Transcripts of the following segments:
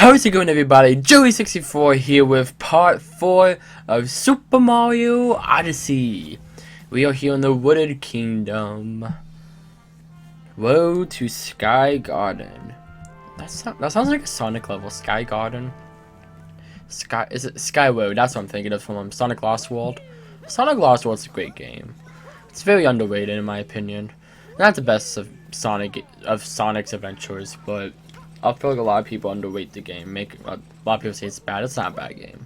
How's it going, everybody? Joey64 here with part 4 of Super Mario Odyssey. We are here in the Wooded Kingdom. Woe to Sky Garden. That sounds like a Sonic level. Sky Garden. Is it Sky Woe? That's what I'm thinking of from Sonic Lost World. Sonic Lost World's a great game. It's very underrated in my opinion. Not the best of Sonic's adventures, but I feel like a lot of people underrate the game. A lot of people say it's bad. It's not a bad game.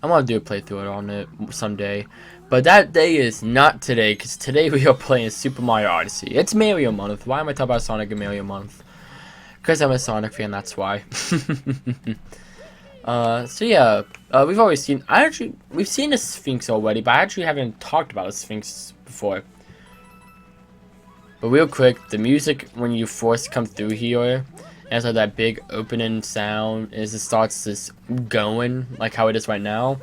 I want to do a playthrough on it someday, but that day is not today, because today we are playing Super Mario Odyssey. It's Mario Month. Why am I talking about Sonic and Mario Month? Because I'm a Sonic fan, that's why. So yeah, we've always seen. We've seen the Sphinx already, but I actually haven't talked about the Sphinx before. But real quick, the music when you first come through here. And so that big opening sound as it starts this going, like how it is right now.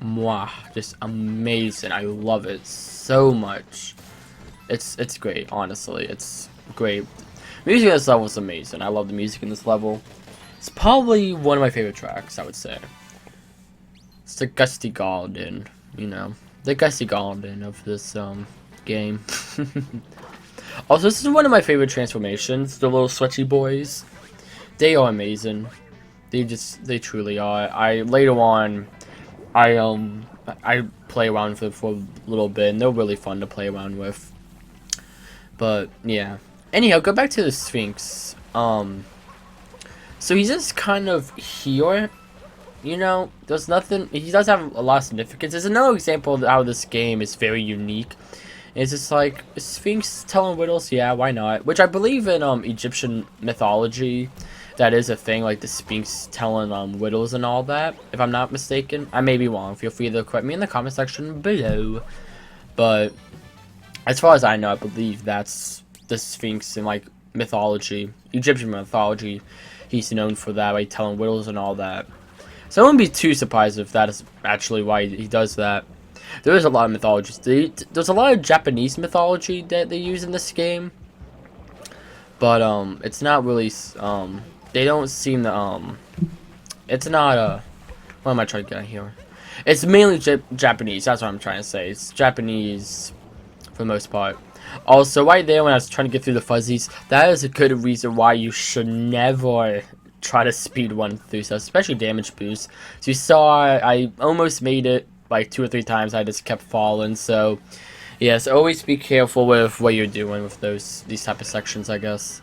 Mwah, just amazing. I love it so much. It's great, honestly. It's great. Music in this level is amazing. I love the music in this level. It's probably one of my favorite tracks, I would say. It's the Gusty Garden, you know. The Gusty Garden of this game. Also, this is one of my favorite transformations, the little switchy boys. They are amazing. They truly are. Later on, I play around with it for a little bit, and they're really fun to play around with. But, yeah. Anyhow, go back to the Sphinx. So he's just kind of here, you know, there's nothing, he does have a lot of significance. There's another example of how this game is very unique. It's just like, Sphinx telling riddles, yeah, why not? Which I believe in Egyptian mythology, that is a thing, like the Sphinx telling riddles and all that, if I'm not mistaken. I may be wrong, feel free to correct me in the comment section below. But, as far as I know, I believe that's the Sphinx in like mythology, Egyptian mythology. He's known for that, like telling riddles and all that. So I wouldn't be too surprised if that is actually why he does that. There is a lot of mythologies. There's a lot of Japanese mythology that they use in this game, but it's not really. They don't seem to. It's not what am I trying to get here? It's mainly Japanese. That's what I'm trying to say. It's Japanese for the most part. Also, right there when I was trying to get through the fuzzies, that is a good reason why you should never try to speed run through stuff, especially damage boost. So you saw I almost made it like 2 or 3 times. I just kept falling. So yes, always be careful with what you're doing with these type of sections. I guess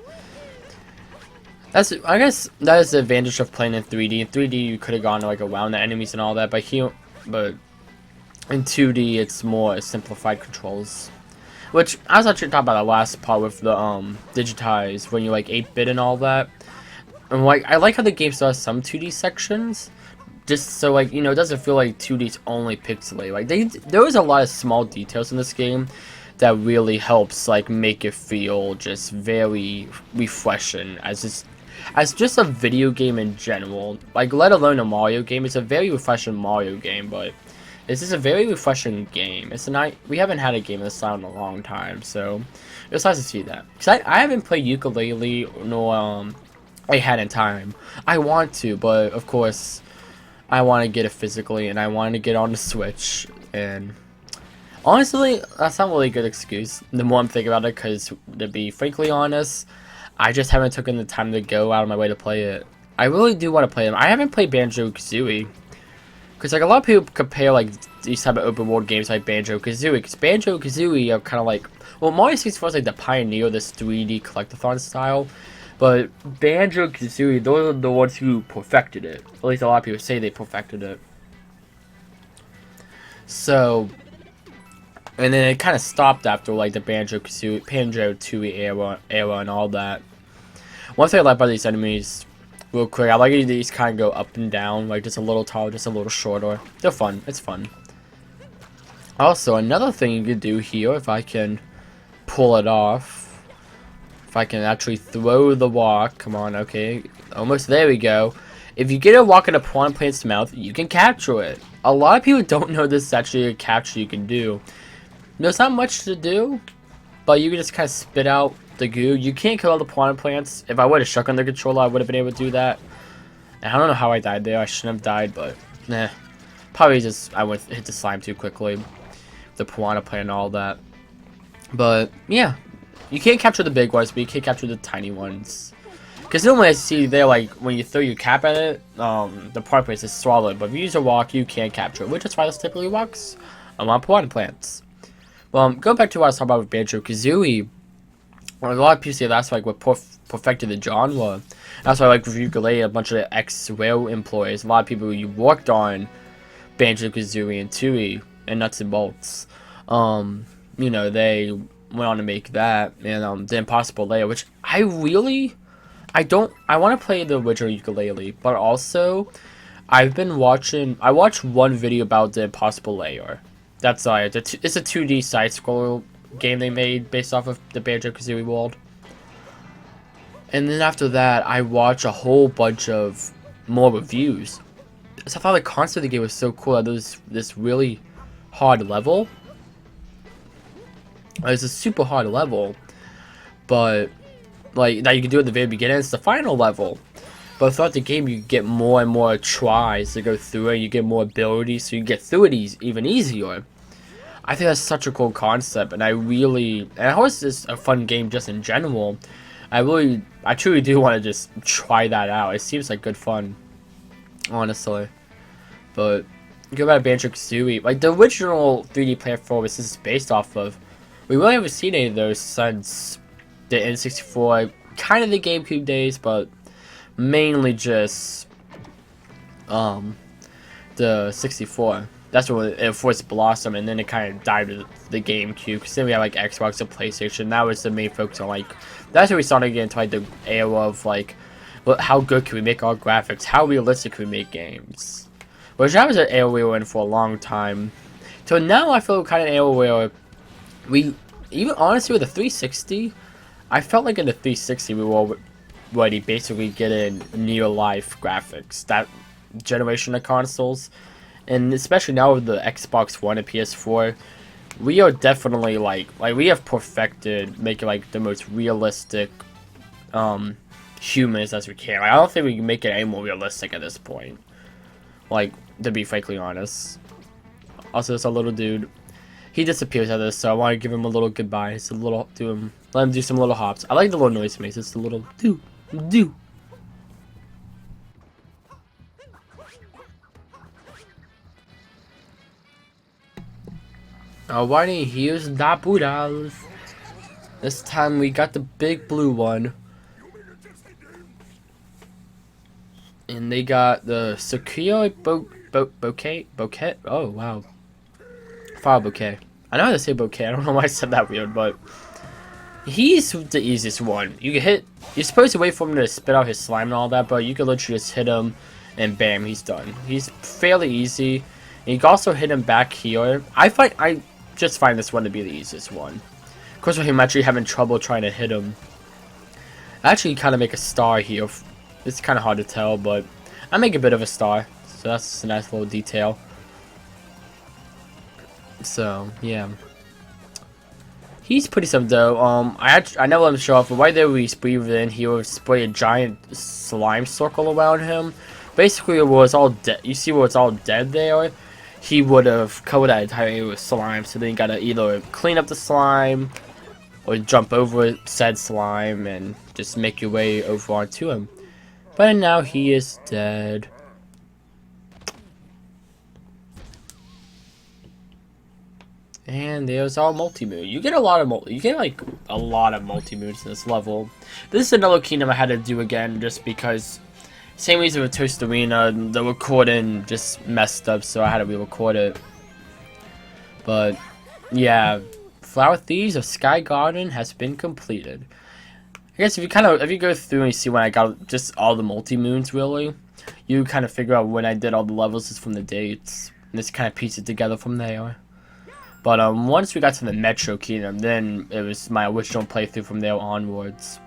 that is the advantage of playing in 3D. In 3D you could have gone like around the enemies and all that, but in 2D it's more simplified controls. Which I was actually talking about the last part with the digitized when you're like 8-bit and all that. And like I like how the game still has some 2D sections, just so like, you know, it doesn't feel like 2D's only pixelated. Like there was a lot of small details in this game that really helps like make it feel just very refreshing as just a video game in general. Like let alone a Mario game. It's a very refreshing Mario game, but this is a very refreshing game. We haven't had a game this style in a long time, so it's nice to see that. Cause I haven't played ukulele nor I had in time. I want to, but of course I want to get it physically, and I want to get on the Switch. And honestly, that's not really a good excuse. The more I'm thinking about it, because to be frankly honest, I just haven't taken the time to go out of my way to play it. I really do want to play them. I haven't played Banjo Kazooie. Because like a lot of people compare like these type of open world games like Banjo Kazooie, because Banjo Kazooie are kind of like, well, Mario 64 is like the pioneer of this 3D collectathon style, but Banjo Kazooie, those are the ones who perfected it. At least a lot of people say they perfected it. So, and then it kind of stopped after like the Banjo Tooie era and all that. One thing I like about these enemies, real quick, I like these kind of go up and down, like just a little taller, just a little shorter. They're fun. It's fun. Also, another thing you could do here, if I can pull it off, if I can actually throw the rock, come on, okay, almost there we go. If you get a rock in a piranha plant's mouth, you can capture it. A lot of people don't know this is actually a capture you can do. There's not much to do, but you can just kind of spit out the goo. You can't kill all the piranha plants. If I would have shook on the controller, I would have been able to do that. And I don't know how I died there. I shouldn't have died, but nah. Probably just I went hit the slime too quickly. The piranha plant and all that. But yeah, you can't capture the big ones, but you can't capture the tiny ones. Because normally I see there, like, when you throw your cap at it, the part is swallowed. But if you use a rock, you can't capture it, which is why this typically works on piranha plants. Well, going back to what I was talking about with Banjo Kazooie, a lot of people say that's like what perfected the genre. That's why, like, with ukulele, a bunch of ex-rail employees, a lot of people who worked on Banjo Kazooie and Tooie and Nuts and Bolts, you know, they went on to make that, and the Impossible Layer, which I want to play the original ukulele, but also I watched one video about the Impossible Layer. That's it's a 2D side scroller game they made based off of the Banjo Kazooie world. And then after that, I watched a whole bunch of more reviews. So I thought the concept of the game was so cool. That was this really hard level. It's a super hard level, but like that you can do at the very beginning. It's the final level, but throughout the game you get more and more tries to go through it. You get more abilities, so you get through it even easier. I think that's such a cool concept, and I hope it's just a fun game just in general. I truly do want to just try that out. It seems like good fun, honestly. But go back to Banjo Kazooie, like the original 3D platform this is based off of. We really haven't seen any of those since the N64, kind of the GameCube days, but mainly just the 64. That's when it first blossomed, and then it kind of died with the GameCube. Because then we had like Xbox and PlayStation. That was the main focus on, like, that's where we started getting into like the era of like, well, how good can we make our graphics? How realistic can we make games? Which that was an era we were in for a long time. So now I feel kind of an era where even honestly with the 360, I felt like in the 360 we were already basically getting near life graphics. That generation of consoles. And especially now with the Xbox One and PS4, we are definitely like we have perfected making like the most realistic humans as we can. I don't think we can make it any more realistic at this point. Like, to be frankly honest. Also, it's a little dude. He disappears out of this, so I want to give him a little goodbye. It's a little let him do some little hops. I like the little noise he makes. It's the little do. Alrighty, here's the Buddhas. This time we got the big blue one. And they got the Sakura bouquet. Oh, wow. Flower bouquet. I know how to say bouquet. I don't know why I said that weird, but he's the easiest one. You can hit. You're supposed to wait for him to spit out his slime and all that, but you can literally just hit him, and bam, he's done. He's fairly easy. And you can also hit him back here. I just find this one to be the easiest one. Of course, with him actually having trouble trying to hit him. I actually kind of make a star here. It's kind of hard to tell, but I make a bit of a star. So that's a nice little detail. So, yeah. He's pretty simple though. I never let him show off, but right there we breathed in, he would spray a giant slime circle around him. Basically, it was all dead. You see where it's all dead there? He would have covered that entire area with slime, so then you gotta either clean up the slime or jump over said slime and just make your way over onto him. But now he is dead. And there's our multi-moon. You get a lot of like a lot of multi-moons in this level. This is another kingdom I had to do again just because same reason with Toast Arena, the recording just messed up, so I had to re-record it. But yeah, Flower Thieves of Sky Garden has been completed. I guess if you go through and you see when I got just all the multi-moons really, you kind of figure out when I did all the levels just from the dates. And just kind of piece it together from there. But once we got to the Metro Kingdom, then it was my original playthrough from there onwards.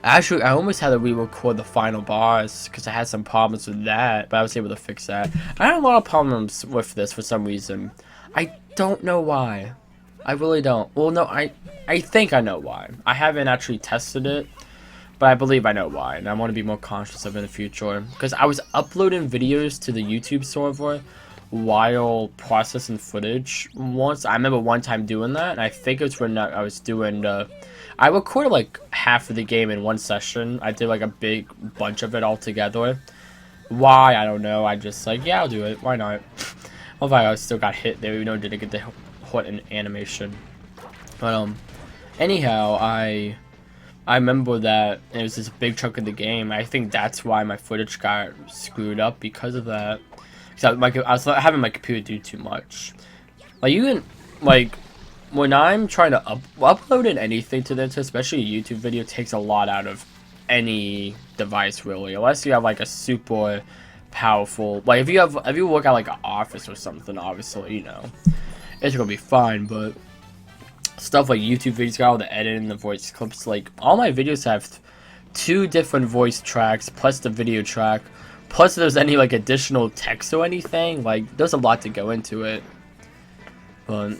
Actually, I almost had to re-record the final boss because I had some problems with that, but I was able to fix that. I had a lot of problems with this for some reason. I don't know why. I really don't. Well, no, I think I know why. I haven't actually tested it, But I believe I know why, and I want to be more conscious of it in the future. Because I was uploading videos to the YouTube server while processing footage once. I remember one time doing that, and I think it was when I was doing I recorded like half of the game in one session. I did like a big bunch of it all together. Why, I don't know. I just like, yeah, I'll do it. Why not? Although I still got hit there, even though I didn't get the hit in animation. But anyhow, I remember that it was this big chunk of the game. I think that's why my footage got screwed up because of that. Because I was having my computer do too much. Like, you can, like, when I'm trying to upload anything to this, especially a YouTube video, takes a lot out of any device, really. Unless you have, like, a super powerful, like, if you work at, like, an office or something, obviously, you know, it's gonna be fine, but stuff like YouTube videos got all the editing, the voice clips, like, all my videos have 2 different voice tracks, plus the video track, plus if there's any, like, additional text or anything, like, there's a lot to go into it, but,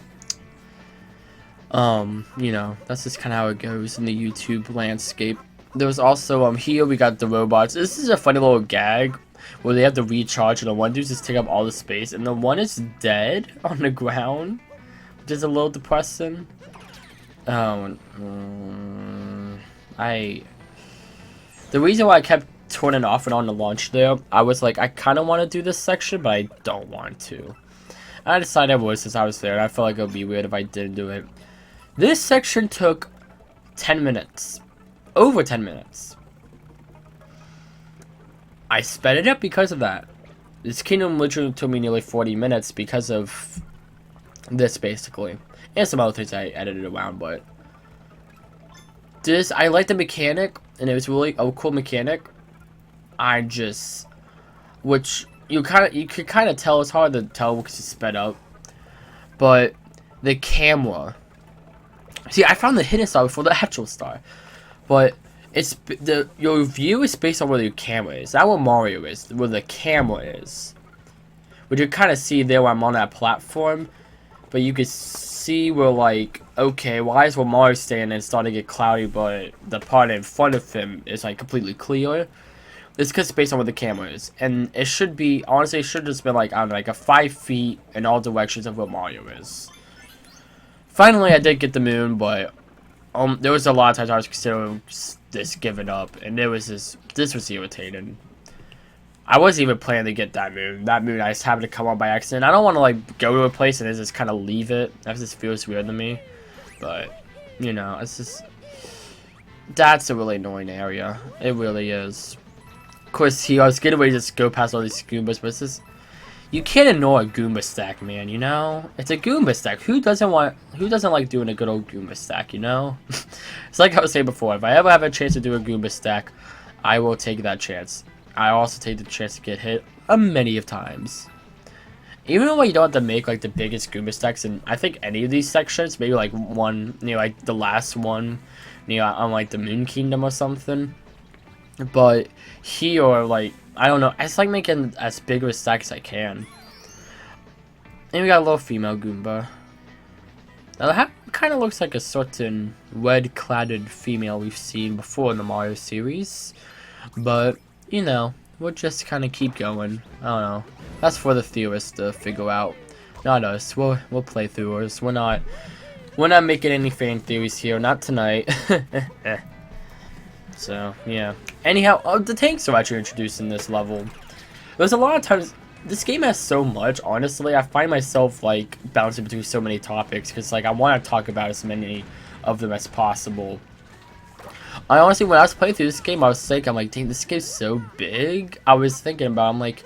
you know, that's just kind of how it goes in the YouTube landscape. There was also, here we got the robots. This is a funny little gag, where they have to recharge, and the one dude just take up all the space, and the one is dead on the ground, which is a little depressing. The reason why I kept turning off and on the launch there, I was like, I kind of want to do this section, but I don't want to. I decided I would since I was there, and I felt like it would be weird if I didn't do it. This section took 10 minutes. Over 10 minutes. I sped it up because of that. This kingdom literally took me nearly 40 minutes because of this, basically. And some other things I edited around, but I like the mechanic, and it was really a cool mechanic. Which you could kind of tell. It's hard to tell because it's sped up, but the camera. See, I found the hidden star before the actual star, but your view is based on where your camera is. Not where Mario is, where the camera is. Which you kind of see there when I'm on that platform, but you can see where, like, okay, why is where Mario's standing and starting to get cloudy, but the part in front of him is, like, completely clear? It's because it's based on where the camera is. And it should be, honestly, it should just been, like, I don't know, like a 5 feet in all directions of where Mario is. Finally, I did get the moon, but there was a lot of times I was considering this giving up, and this was irritating. I wasn't even planning to get that moon. That moon I just happened to come on by accident. I don't want to, like, go to a place and just kind of leave it. That just feels weird to me. But, you know, it's just, that's a really annoying area. It really is. Of course, I was getting ready to just go past all these Goombas, but it's just, you can't ignore a Goomba stack, man, you know? It's a Goomba stack. Who doesn't like doing a good old Goomba stack, you know? It's like I was saying before, if I ever have a chance to do a Goomba stack, I will take that chance. I also take the chance to get hit many of times. Even though you don't have to make, like, the biggest Goomba stacks in, I think, any of these sections, maybe, like, one, you know, like, the last one, you know, on, like, the Moon Kingdom or something. But here, like, I don't know, it's like making as big of a stack as I can. And we got a little female Goomba. Now, that kind of looks like a certain red-cladded female we've seen before in the Mario series. But, you know, we'll just kind of keep going. I don't know. That's for the theorists to figure out. Not us. We'll playthroughers. We're not making any fan theories here. Not tonight. So, yeah. Anyhow, the tanks are actually introduced in this level. There's a lot of times, this game has so much, honestly, I find myself, like, bouncing between so many topics, because, like, I want to talk about as many of them as possible. I honestly, when I was playing through this game, I was like, I'm like, dang, this game's so big. I was thinking about, I'm like,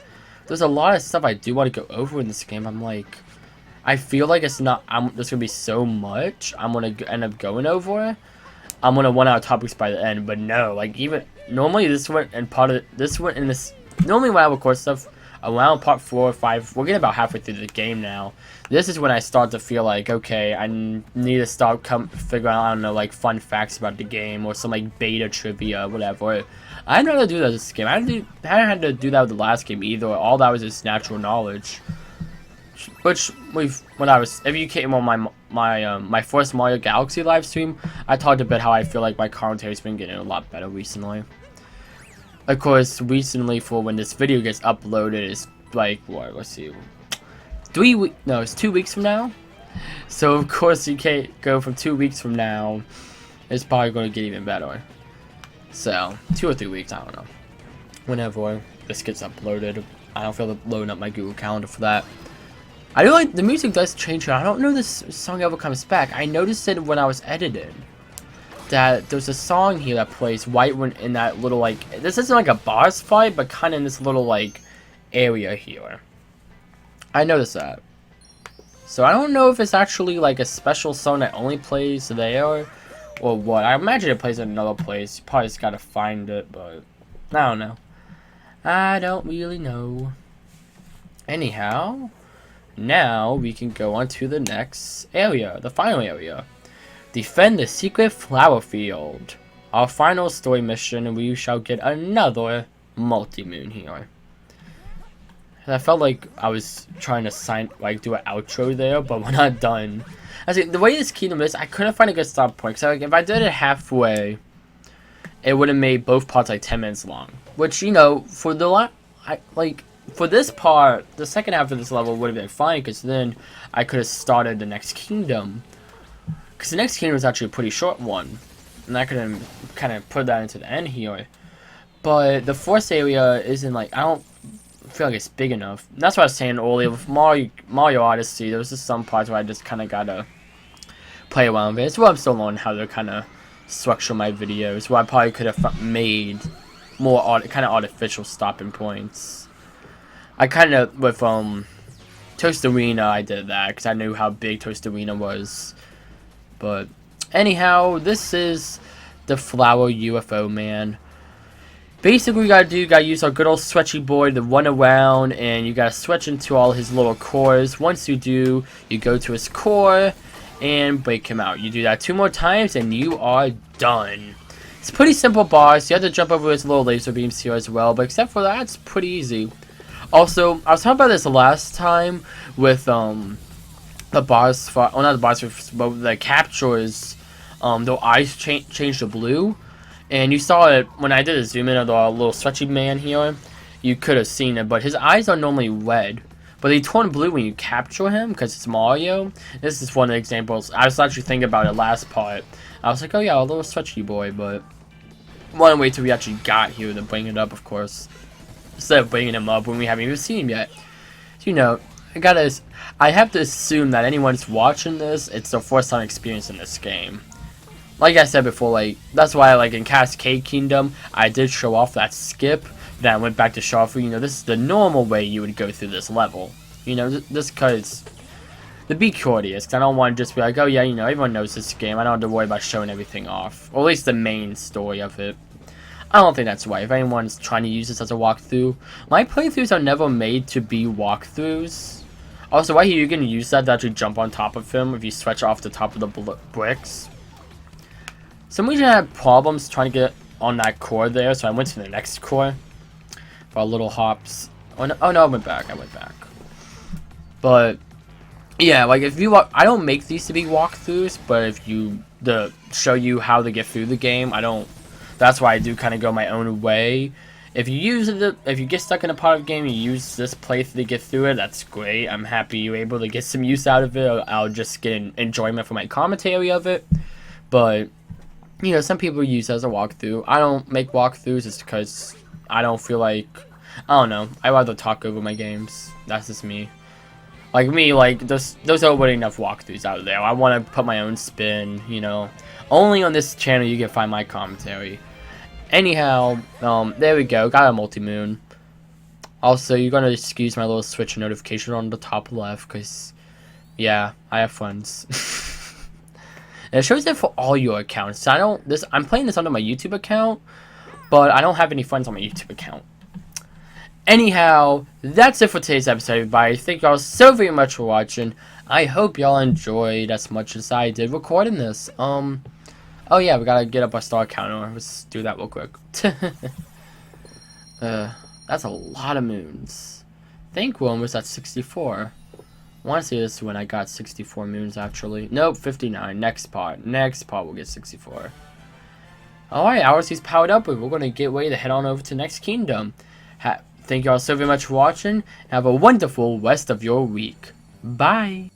there's a lot of stuff I do want to go over in this game. I'm like, I feel like it's not, there's going to be so much I'm going to end up going over. I'm going to run out of topics by the end, but no, like, even, normally this one, and part of this one, in this, normally when I record stuff, around part 4 or 5, we're getting about halfway through the game now. This is when I start to feel like, okay, I need to start figuring out, I don't know, like, fun facts about the game, or some, like, beta trivia, whatever. I didn't know how to do that with this game. I hadn't had to do that with the last game either. All that was just natural knowledge. which when I was, if you came on my first Mario Galaxy live stream, I talked about how I feel like my commentary's been getting a lot better recently. Of course, recently for when this video gets uploaded is like what? Let's see, it's 2 weeks from now. So of course you can't go from 2 weeks from now. It's probably going to get even better. So 2 or 3 weeks, I don't know. Whenever this gets uploaded, I don't feel like loading up my Google Calendar for that. I do like the music does change. I don't know this song ever comes back. I noticed it when I was editing. That there's a song here that plays right when in that little like, this isn't like a boss fight, but kind of in this little like area here. I noticed that. So I don't know if it's actually like a special song that only plays there or what. I imagine it plays in another place. You probably just gotta find it, but I don't know. I don't really know. Anyhow, now we can go on to the next area, the final area. Defend the secret flower field. Our final story mission, and we shall get another multi-moon here. I felt like I was trying to do an outro there, but we're not done. I see, the way this kingdom is, I couldn't find a good stop point. So like, if I did it halfway, it would have made both parts like 10 minutes long. Which, you know, for the for this part, the second half of this level would have been fine, because then I could have started the next kingdom. Because the next kingdom is actually a pretty short one, and I could have kind of put that into the end here. But the fourth area isn't like, I don't feel like it's big enough. And that's what I was saying earlier with Mario Odyssey. There was just some parts where I just kind of gotta play around with it. It's where I'm still learning how to kind of structure my videos. Where I probably could have made more kind of artificial stopping points. I kind of with Toast Arena I did that because I knew how big Toast Arena was. But anyhow, this is the Flower UFO Man. Basically, you gotta use our good old stretchy boy to run around, and you gotta stretch into all his little cores. Once you do, you go to his core and break him out. You do that 2 more times, and you are done. It's a pretty simple boss. You have to jump over his little laser beams here as well, but except for that, it's pretty easy. Also, I was talking about this last time with the boss fight, well, not the boss, but the captures, their eyes change to blue, and you saw it when I did a zoom in of the little stretchy man here. You could have seen it, but his eyes are normally red, but they turn blue when you capture him because it's Mario. This is one of the examples. I was actually thinking about it last part. I was like, oh yeah, a little stretchy boy, but one wait till we actually got here to bring it up, of course, instead of bringing him up when we haven't even seen him yet. So, you know, I have to assume that anyone watching this, it's their first time experiencing this game. Like I said before, like, that's why, like, in Cascade Kingdom, I did show off that skip, then I went back to show off, you know, this is the normal way you would go through this level. You know, just because, to be courteous, because I don't want to just be like, oh yeah, you know, everyone knows this game, I don't have to worry about showing everything off. Or at least the main story of it. I don't think that's right. If anyone's trying to use this as a walkthrough, my playthroughs are never made to be walkthroughs. Also, right here, you can use that to actually jump on top of him if you stretch off the top of the bricks. Some reason I had problems trying to get on that core there, so I went to the next core for little hops. Oh no, I went back. But yeah, like if you I don't make these to be walkthroughs, but if you to show you how to get through the game, I don't. That's why I do kind of go my own way. If you use it, if you get stuck in a part of the game, you use this playthrough to get through it. That's great. I'm happy you're able to get some use out of it. I'll just get enjoyment from my commentary of it. But you know, some people use it as a walkthrough. I don't make walkthroughs just because I don't feel like, I don't know. I rather talk over my games. That's just me. Like me, like those are already enough walkthroughs out there. I want to put my own spin. You know, only on this channel you can find my commentary. Anyhow, there we go. Got a multi-moon. Also, you're gonna excuse my little Switch notification on the top left, because, yeah, I have friends. And it shows it for all your accounts. So I'm playing this under my YouTube account, but I don't have any friends on my YouTube account. Anyhow, that's it for today's episode, everybody. Thank y'all so very much for watching. I hope y'all enjoyed as much as I did recording this. Oh yeah, we gotta get up our star counter. Let's do that real quick. That's a lot of moons. I think one was at 64. want to say this is when I got 64 moons, actually. Nope, 59. Next part. Next part we'll get 64. Alright, Odyssey's powered up, but we're going to get ready to head on over to the next kingdom. Thank you all so very much for watching. Have a wonderful rest of your week. Bye.